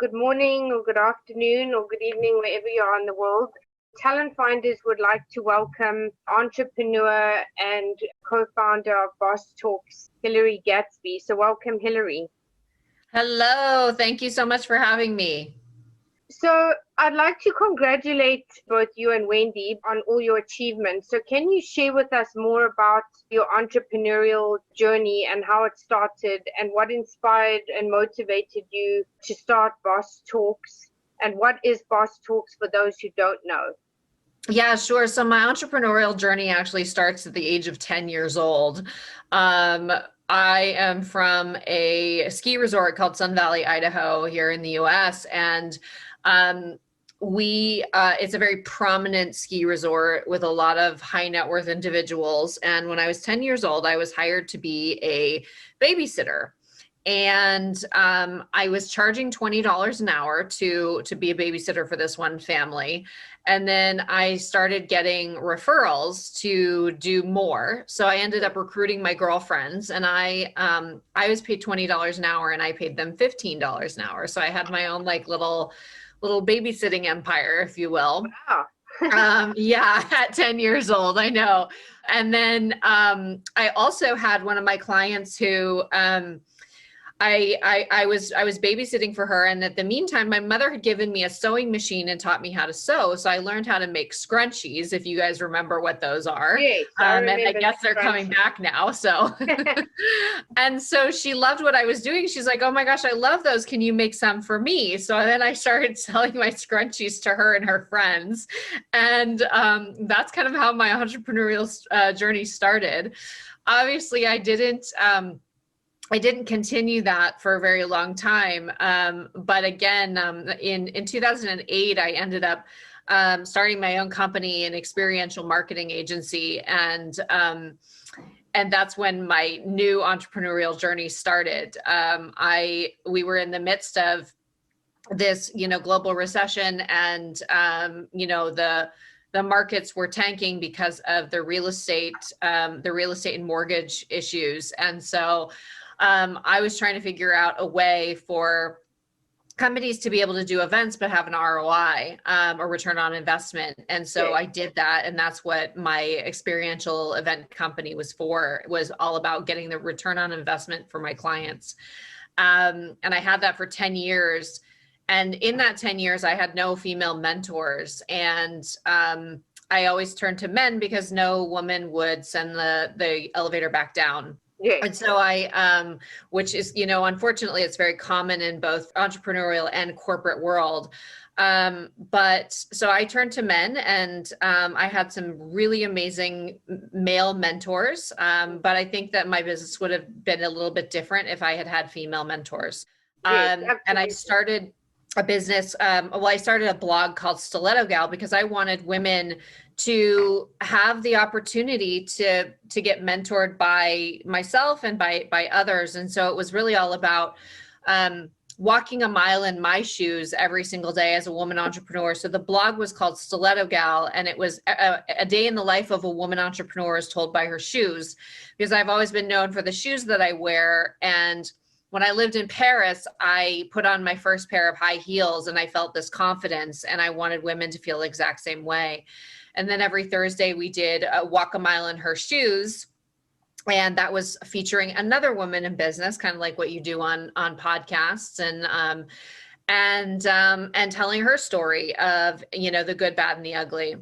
Good morning or good afternoon or good evening, wherever you are in the world. Talent Finders would like to welcome entrepreneur and co-founder of Boss Talks, Hillary Gadsby. So welcome, Hillary. Hello, thank you so much for having me. So I'd like to congratulate both you and Wendy on all your achievements. So can you share with us more about your entrepreneurial journey and how it started and what inspired and motivated you to start Boss Talks? And what is Boss Talks for those who don't know? Yeah, sure. So my entrepreneurial journey actually starts at the age of 10 years old. I am from a ski resort called Sun Valley, Idaho, here in the US. And um, it's a very prominent ski resort with a lot of high net worth individuals. And when I was 10 years old, I was hired to be a babysitter. And I was charging $20 an hour to be a babysitter for this one family. And then I started getting referrals to do more. So I ended up recruiting my girlfriends, and I was paid $20 an hour, and I paid them $15 an hour. So I had my own like little babysitting empire, if you will. Wow. Yeah, at 10 years old, I know. And then I also had one of my clients who I was babysitting for her, and at the meantime, my mother had given me a sewing machine and taught me how to sew. So I learned how to make scrunchies, if you guys remember what those are. Yes, I And I remember guess they're coming back now. So, and so she loved what I was doing. She's like, "Oh my gosh, I love those. Can you make some for me?" So then I started selling my scrunchies to her and her friends, and that's kind of how my entrepreneurial journey started. Obviously, I didn't continue that for a very long time. But again, in 2008, I ended up starting my own company, an experiential marketing agency. And that's when my new entrepreneurial journey started. We were in the midst of this, global recession, and, the markets were tanking because of the real estate and mortgage issues. And so I was trying to figure out a way for companies to be able to do events but have an ROI, or return on investment. And so I did that, and that's what my experiential event company was all about, getting the return on investment for my clients. And I had that for 10 years. And in that 10 years, I had no female mentors. And I always turned to men because no woman would send the elevator back down. Yes. And so which is, unfortunately, it's very common in both entrepreneurial and corporate world. But so I turned to men, and I had some really amazing male mentors. But I think that my business would have been a little bit different if I had had female mentors. Yes, And I started a business. I started a blog called Stiletto Gal because I wanted women to have the opportunity to get mentored by myself and by others. And so it was really all about walking a mile in my shoes every single day as a woman entrepreneur. So the blog was called Stiletto Gal, and it was a day in the life of a woman entrepreneur as told by her shoes, because I've always been known for the shoes that I wear. And when I lived in Paris, I put on my first pair of high heels, and I felt this confidence, and I wanted women to feel the exact same way. And then every Thursday we did walk a mile in her shoes. And that was featuring another woman in business, kind of like what you do on podcasts, and telling her story of, the good, bad, and the ugly.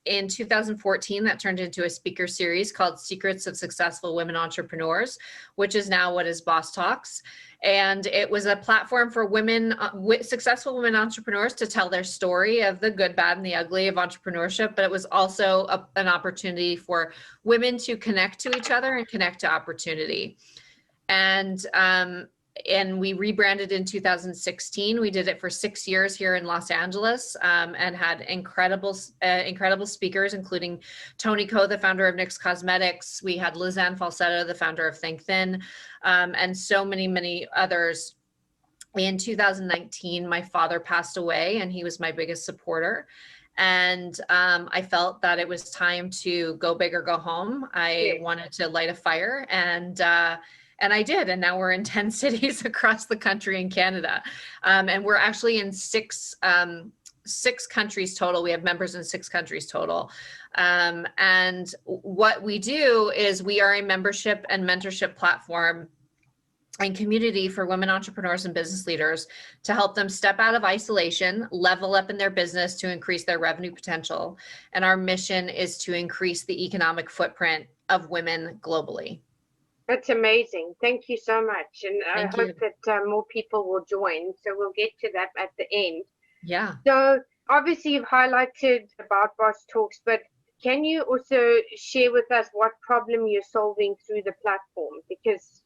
In 2014, that turned into a speaker series called Secrets of Successful Women Entrepreneurs, which is now what is Boss Talks. And it was a platform for women, successful women entrepreneurs, to tell their story of the good, bad, and the ugly of entrepreneurship. But it was also an opportunity for women to connect to each other and connect to opportunity. And we rebranded in 2016. We did it for 6 years here in Los Angeles, and had incredible speakers, including Tony Ko, the founder of NYX Cosmetics. We had Lizanne Falsetto, the founder of Think Thin, and so many, many others. In 2019, my father passed away, and he was my biggest supporter. And I felt that it was time to go big or go home. I wanted to light a fire, and And I did. And now we're in 10 cities across the country in Canada. And we're actually in six countries total. We have members in 6 countries total. And what we do is we are a membership and mentorship platform and community for women entrepreneurs and business leaders to help them step out of isolation, level up in their business to increase their revenue potential. And our mission is to increase the economic footprint of women globally. That's amazing. Thank you so much. And I Thank hope you. that more people will join. So we'll get to that at the end. Yeah. So obviously you've highlighted about Boss Talks, but can you also share with us what problem you're solving through the platform? Because,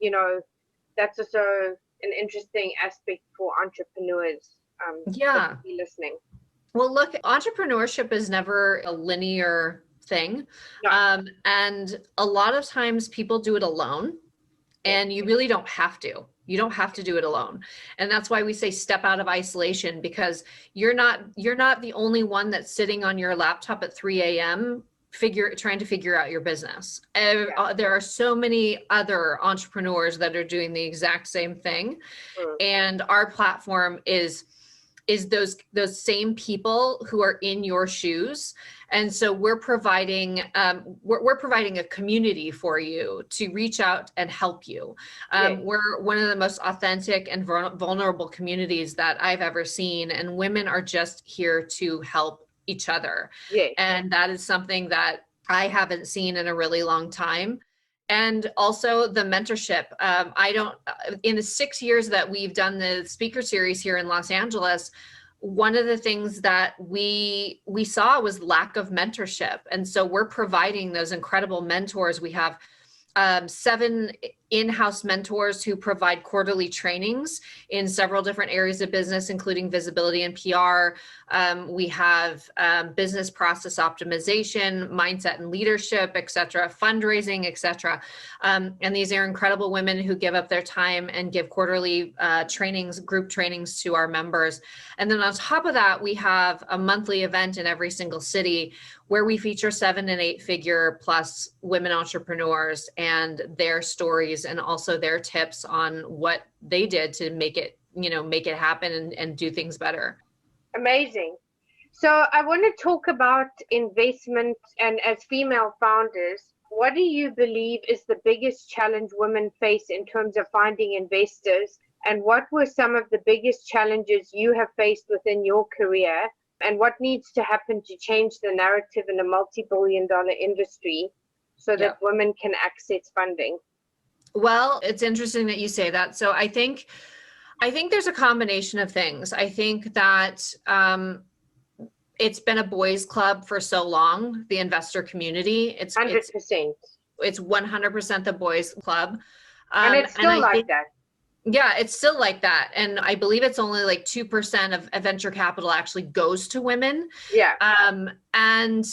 that's also an interesting aspect for entrepreneurs Yeah. to be listening. Well, look, entrepreneurship is never a linear thing. No. And a lot of times people do it alone, and you really don't have to. You don't have to do it alone. And that's why we say step out of isolation, because you're not the only one that's sitting on your laptop at 3 a.m. trying to figure out your business. There are so many other entrepreneurs that are doing the exact same thing. And our platform is those same people who are in your shoes. And so we're providing a community for you to reach out and help you. We're one of the most authentic and vulnerable communities that I've ever seen, and women are just here to help each other. And that is something that I haven't seen in a really long time. And also the mentorship. In the 6 years that we've done the speaker series here in Los Angeles, one of the things that we saw was lack of mentorship. And so we're providing those incredible mentors. We have 7 in-house mentors who provide quarterly trainings in several different areas of business, including visibility and PR. We have business process optimization, mindset and leadership, et cetera, fundraising, et cetera. And these are incredible women who give up their time and give quarterly group trainings to our members. And then on top of that, we have a monthly event in every single city where we feature 7 and 8 figure plus women entrepreneurs and their stories, and also their tips on what they did to make it happen and do things better. Amazing. So I want to talk about investment, and as female founders, what do you believe is the biggest challenge women face in terms of finding investors? And what were some of the biggest challenges you have faced within your career? And what needs to happen to change the narrative in a multi-billion-dollar industry so that women can access funding? Well, it's interesting that you say that. So I think there's a combination of things. I think that it's been a boys' club for so long, the investor community. It's 100%. It's 100% the boys' club. And it's still like that. Yeah, it's still like that. And I believe it's only like 2% of venture capital actually goes to women. Yeah. And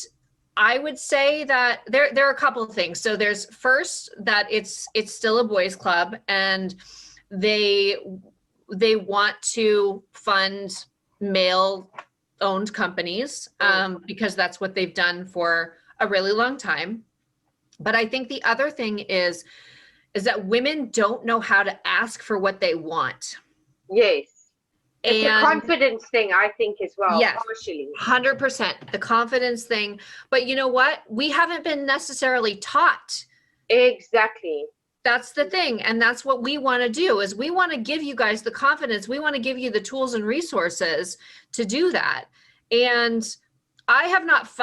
I would say that there are a couple of things. So there's first that it's still a boys' club, and they want to fund male-owned companies because that's what they've done for a really long time. But I think the other thing is that women don't know how to ask for what they want. Yes. It's a confidence thing, I think, as well. Yes, partially. 100%. The confidence thing. But you know what? We haven't been necessarily taught. Exactly. That's the thing. And that's what we want to do, is we want to give you guys the confidence. We want to give you the tools and resources to do that. And I have not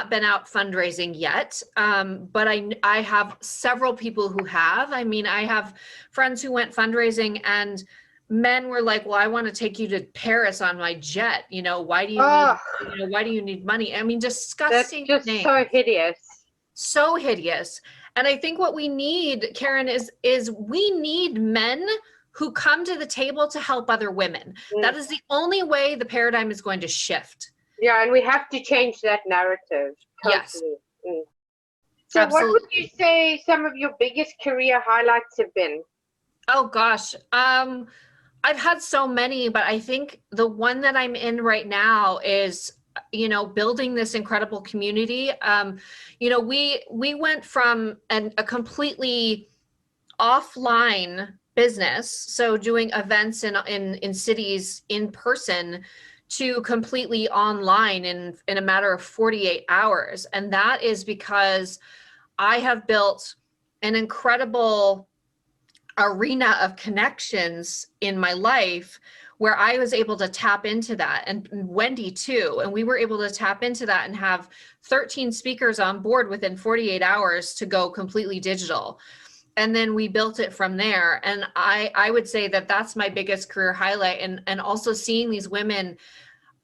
been out fundraising yet, but I have several people who have. I mean, I have friends who went fundraising, and men were like, well, I want to take you to Paris on my jet. Why do you need money? I mean, disgusting. That's just things. So hideous. So hideous. And I think what we need, Karen, is we need men who come to the table to help other women. That is the only way the paradigm is going to shift. Yeah, and we have to change that narrative. Totally. Yes. So Absolutely. What would you say some of your biggest career highlights have been? Oh gosh. I've had so many, but I think the one that I'm in right now is, building this incredible community. We went from a completely offline business, so doing events in cities in person, to completely online in a matter of 48 hours. And that is because I have built an incredible arena of connections in my life where I was able to tap into that, and Wendy too. And we were able to tap into that and have 13 speakers on board within 48 hours to go completely digital. And then we built it from there. And I would say that that's my biggest career highlight. And also seeing these women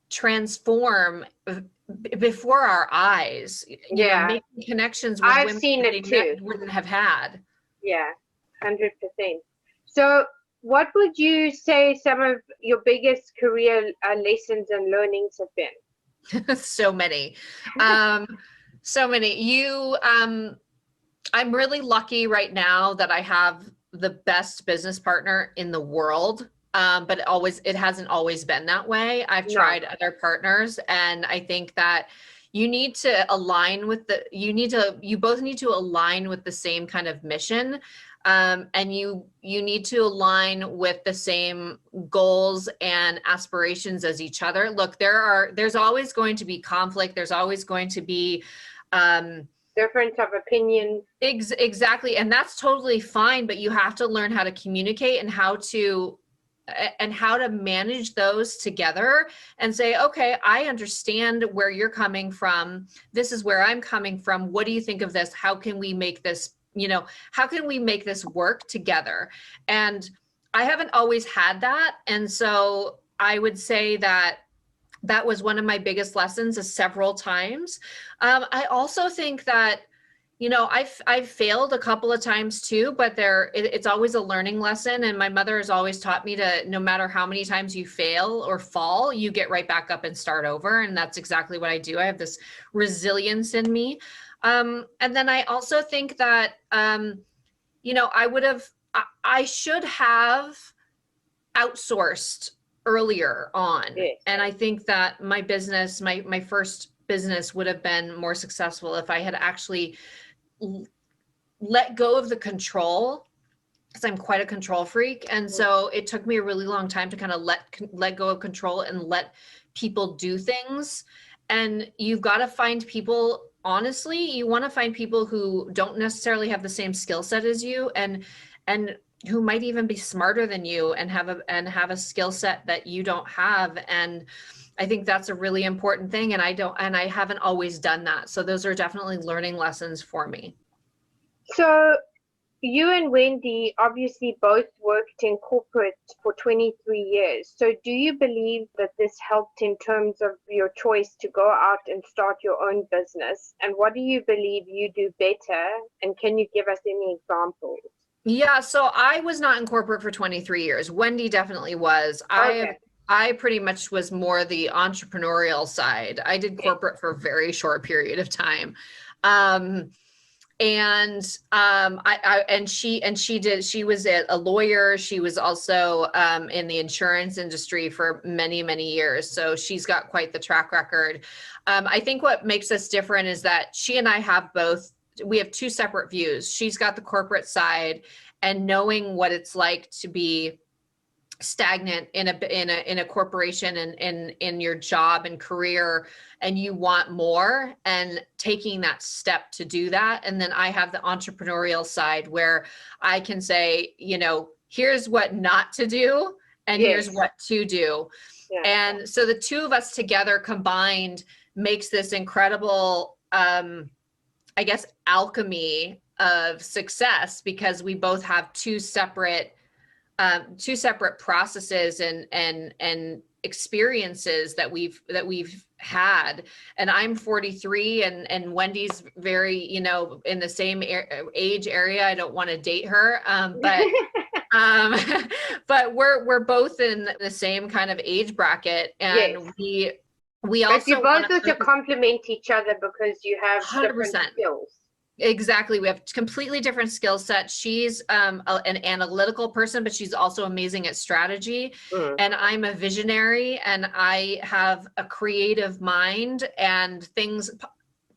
transform before our eyes, you know, making connections with I've women seen that it they too. wouldn't have had. Yeah, 100%. So what would you say some of your biggest career lessons and learnings have been? So many. So many. I'm really lucky right now that I have the best business partner in the world. But it hasn't always been that way. I've tried other partners, and I think that you need to align with you both need to align with the same kind of mission. And you need to align with the same goals and aspirations as each other. Look, there's always going to be conflict. There's always going to be difference of opinion. Exactly. And that's totally fine, but you have to learn how to communicate and how to manage those together and say, okay, I understand where you're coming from. This is where I'm coming from. What do you think of this? How can we make this, how can we make this work together? And I haven't always had that. And so I would say that was one of my biggest lessons several times. I also think that, I've failed a couple of times too, but it's always a learning lesson. And my mother has always taught me to, no matter how many times you fail or fall, you get right back up and start over. And that's exactly what I do. I have this resilience in me. And then I also think that, I should have outsourced earlier on. Yes. And I think that my business, my first business would have been more successful if I had actually let go of the control, because I'm quite a control freak. And so it took me a really long time to kind of let go of control and let people do things. And you've got to find people, honestly, you want to find people who don't necessarily have the same skill set as you, and who might even be smarter than you and have a skill set that you don't have. And I think that's a really important thing. And I haven't always done that. So those are definitely learning lessons for me. So you and Wendy obviously both worked in corporate for 23 years. So do you believe that this helped in terms of your choice to go out and start your own business? And what do you believe you do better? And can you give us any examples? Yeah, so I was not in corporate for 23 years. Wendy definitely was. Okay. I pretty much was more the entrepreneurial side. I did corporate for a very short period of time. She was a lawyer. She was also in the insurance industry for many, many years. So she's got quite the track record. I think what makes us different is that she and I we have two separate views. She's got the corporate side and knowing what it's like to be stagnant in a corporation and in your job and career, and you want more, and taking that step to do that. And then I have the entrepreneurial side where I can say, here's what not to do and here's what to do. Yeah. And so the two of us together combined makes this incredible I guess alchemy of success, because we both have two separate processes and experiences that we've had. And I'm 43 and Wendy's very, in the same age area. I don't want to date her, but we're both in the same kind of age bracket, and we also, but you both also complement each other because you have 100%. Different skills. Exactly. We have completely different skill sets. She's an analytical person, but she's also amazing at strategy. And I'm a visionary, and I have a creative mind, and things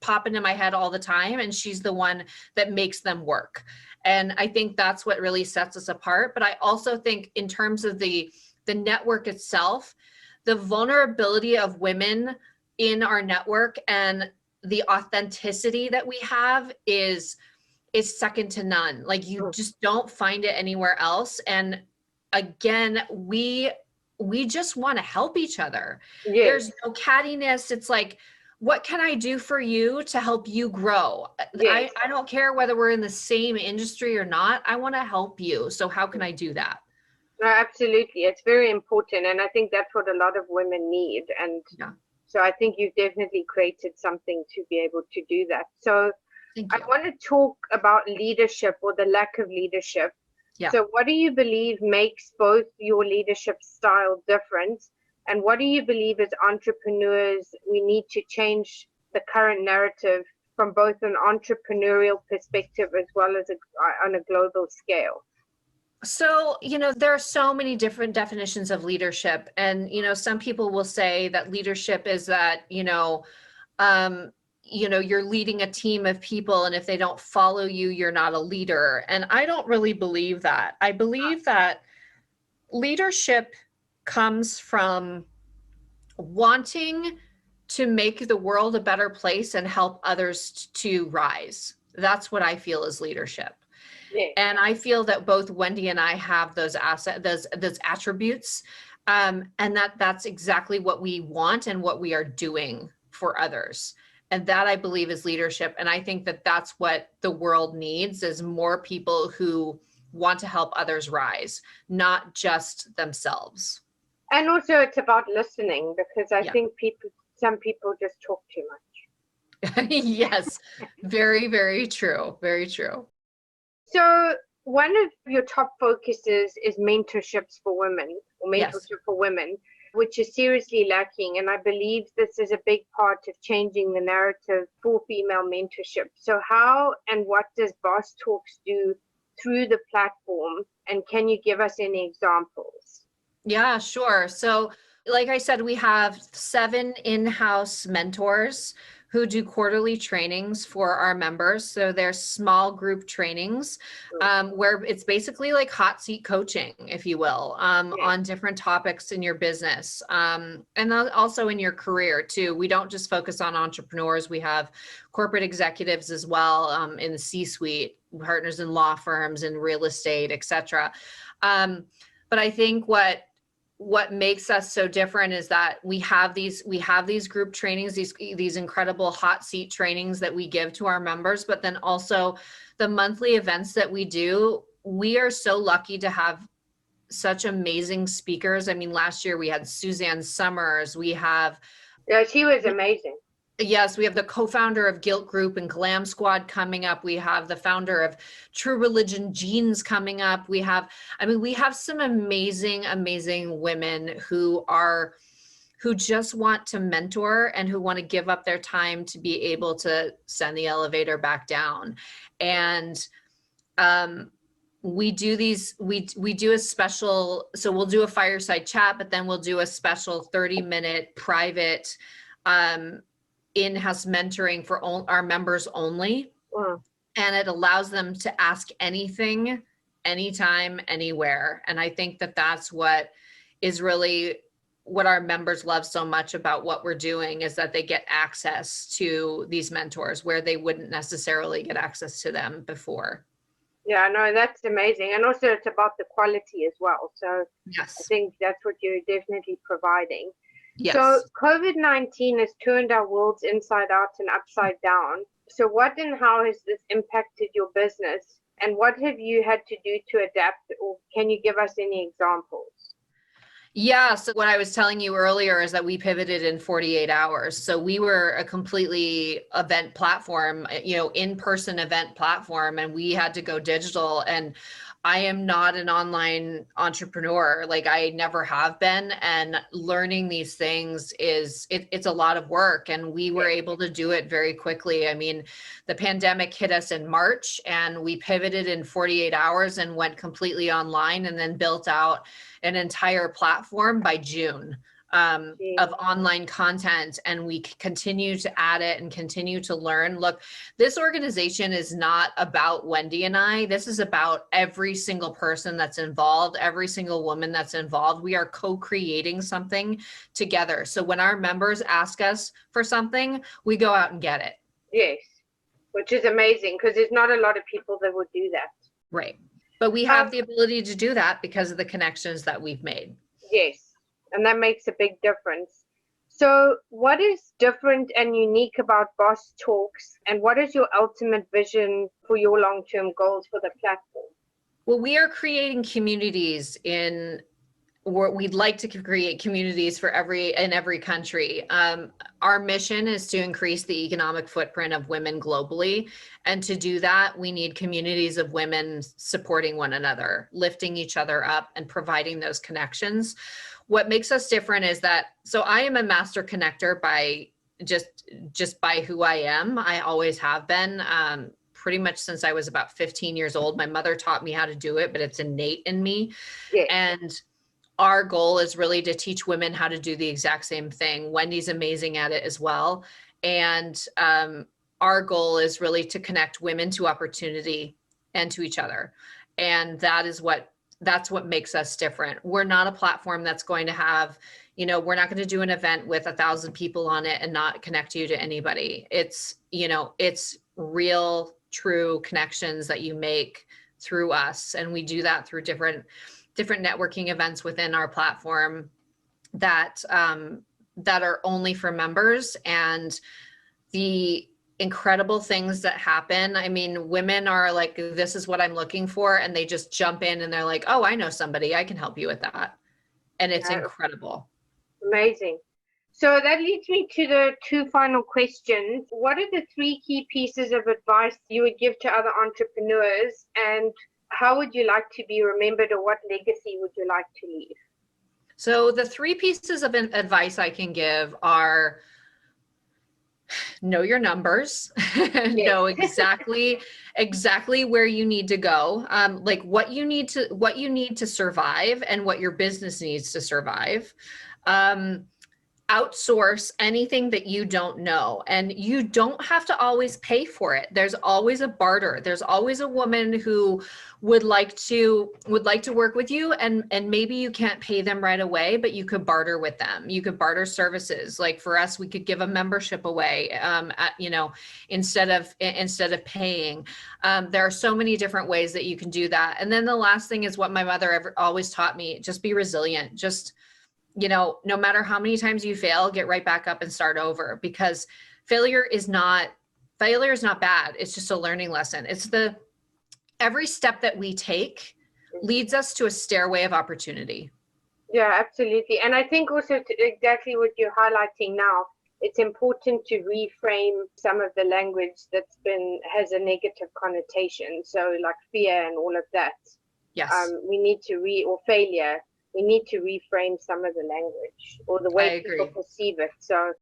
pop into my head all the time. And she's the one that makes them work. And I think that's what really sets us apart. But I also think in terms of the network itself, the vulnerability of women in our network and the authenticity that we have is second to none. Like you just don't find it anywhere else. And again, we just want to help each other. Yes. There's no cattiness. It's like, what can I do for you to help you grow? Yes. I don't care whether we're in the same industry or not. I want to help you. So how can I do that? No, absolutely. It's very important. And I think that's what a lot of women need. And so I think you've definitely created something to be able to do that. So I want to talk about leadership or the lack of leadership. Yeah. So what do you believe makes both your leadership style different? And what do you believe as entrepreneurs we need to change the current narrative from both an entrepreneurial perspective as well as on a global scale? So, there are so many different definitions of leadership. And, some people will say that leadership is that, you're leading a team of people, and if they don't follow you, you're not a leader. And I don't really believe that. I believe that leadership comes from wanting to make the world a better place and help others to rise. That's what I feel is leadership. Yeah. And I feel that both Wendy and I have those attributes, and that's exactly what we want and what we are doing for others. And that I believe is leadership. And I think that that's what the world needs, is more people who want to help others rise, not just themselves. And also it's about listening, because I think some people just talk too much. Yes, very, very true. Very true. So one of your top focuses is mentorships for women, or mentorship for women, which is seriously lacking. And I believe this is a big part of changing the narrative for female mentorship. So how and what does Boss Talks do through the platform? And can you give us any examples? Yeah, sure. So like I said, we have 7 in-house mentors who do quarterly trainings for our members. So they're small group trainings where it's basically like hot seat coaching, if you will, on different topics in your business and also in your career too. We don't just focus on entrepreneurs. We have corporate executives as well in the C-suite, partners in law firms and real estate, et cetera. But I think what makes us so different is that we have these group trainings, these incredible hot seat trainings that we give to our members, but then also the monthly events that we do. We are so lucky to have such amazing speakers. I mean, last year we had Suzanne Summers. She was amazing. Yes, we have the co-founder of Guilt Group and Glam Squad coming up. We have the founder of True Religion Jeans coming up. We have some amazing, amazing women who just want to mentor and who want to give up their time to be able to send the elevator back down. And we do a special, so we'll do a fireside chat, but then we'll do a special 30-minute private in-house mentoring for our members only. Wow. And it allows them to ask anything, anytime, anywhere. And I think that that's what is really what our members love so much about what we're doing, is that they get access to these mentors where they wouldn't necessarily get access to them before. Yeah, no, that's amazing. And also it's about the quality as well. So yes, I think that's what you're definitely providing. Yes. So COVID-19 has turned our worlds inside out and upside down. So what and how has this impacted your business? And what have you had to do to adapt? Or can you give us any examples? Yeah. So what I was telling you earlier is that we pivoted in 48 hours. So we were a completely event platform, in-person event platform, and we had to go digital. And I am not an online entrepreneur. Like I never have been. And learning these things it's a lot of work. And we were able to do it very quickly. I mean, the pandemic hit us in March and we pivoted in 48 hours and went completely online, and then built out an entire platform by June. of online content, and we continue to add it and continue to learn. Look, this organization is not about Wendy and I. This is about every single person that's involved, every single woman that's involved. We are co-creating something together. So when our members ask us for something, we go out and get it. Yes, which is amazing because there's not a lot of people that would do that. Right. But we have the ability to do that because of the connections that we've made. Yes. And that makes a big difference. So what is different and unique about Boss Talks, and what is your ultimate vision for your long-term goals for the platform? Well, we are creating communities we'd like to create communities for in every country. Our mission is to increase the economic footprint of women globally. And to do that, we need communities of women supporting one another, lifting each other up, and providing those connections. What makes us different is that, so I am a master connector by just by who I am. I always have been, pretty much since I was about 15 years old. My mother taught me how to do it, but it's innate in me. Yes. And our goal is really to teach women how to do the exact same thing. Wendy's amazing at it as well. And our goal is really to connect women to opportunity and to each other. And that's what makes us different. We're not a platform that's going to have, we're not going to do an event with 1,000 people on it and not connect you to anybody. It's real, true connections that you make through us. And we do that through different networking events within our platform that are only for members. And the incredible things that happen. I mean, women are like, this is what I'm looking for. And they just jump in and they're like, oh, I know somebody, I can help you with that. And it's incredible. Amazing. So that leads me to the two final questions. What are the 3 key pieces of advice you would give to other entrepreneurs, and how would you like to be remembered, or what legacy would you like to leave? So the 3 pieces of advice I can give are: know your numbers, know exactly where you need to go, like what you need to survive and what your business needs to survive. Outsource anything that you don't know, and you don't have to always pay for it. There's always a barter. There's always a woman who would like to work with you, and maybe you can't pay them right away, but you could barter with them. You could barter services. Like for us, we could give a membership away, instead of paying. There are so many different ways that you can do that. And then the last thing is what my mother always taught me: just be resilient. Just, no matter how many times you fail, get right back up and start over, because failure is not bad. It's just a learning lesson. It's every step that we take leads us to a stairway of opportunity. Yeah, absolutely. And I think also exactly what you're highlighting now, it's important to reframe some of the language that's has a negative connotation. So like fear and all of that. Yes. We need to or failure. We need to reframe some of the language or the way people perceive it. So,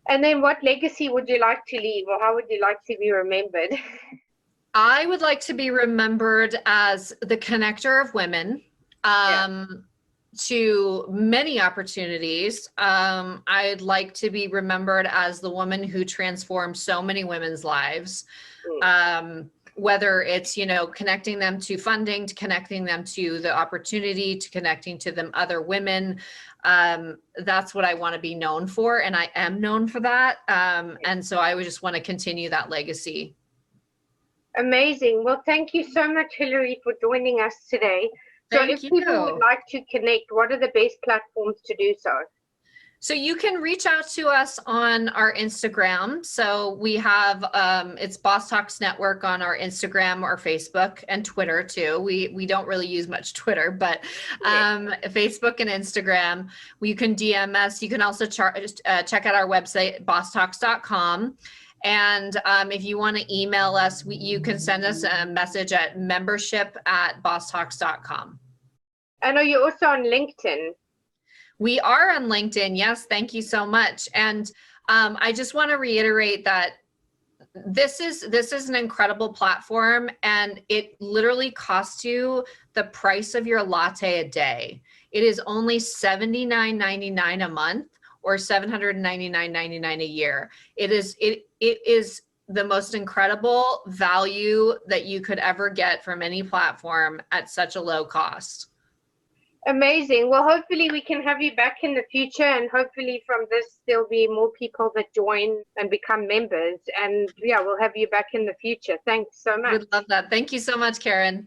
and then what legacy would you like to leave, or how would you like to be remembered? I would like to be remembered as the connector of women to many opportunities. I'd like to be remembered as the woman who transformed so many women's lives. Whether it's, connecting them to funding, to connecting them to the opportunity, to connecting to them other women. That's what I want to be known for. And I am known for that. And so I would just want to continue that legacy. Amazing. Well, thank you so much, Hillary, for joining us today. So if people would like to connect, what are the best platforms to do so? So you can reach out to us on our Instagram. So we have, it's Boss Talks Network on our Instagram or Facebook, and Twitter too. We don't really use much Twitter, but Facebook and Instagram. You can DM us. You can also check out our website, bosstalks.com. And if you want to email us, you can send us a message at membership@bosstalks.com. And are you also on LinkedIn? We are on LinkedIn. Yes. Thank you so much. And I just want to reiterate that this is an incredible platform, and it literally costs you the price of your latte a day. It is only $79.99 a month or $799.99 a year. It is the most incredible value that you could ever get from any platform at such a low cost. Amazing. Well, hopefully we can have you back in the future, and hopefully from this there'll be more people that join and become members. And yeah, we'll have you back in the future. Thanks so much. Would love that. Thank you so much, Karen.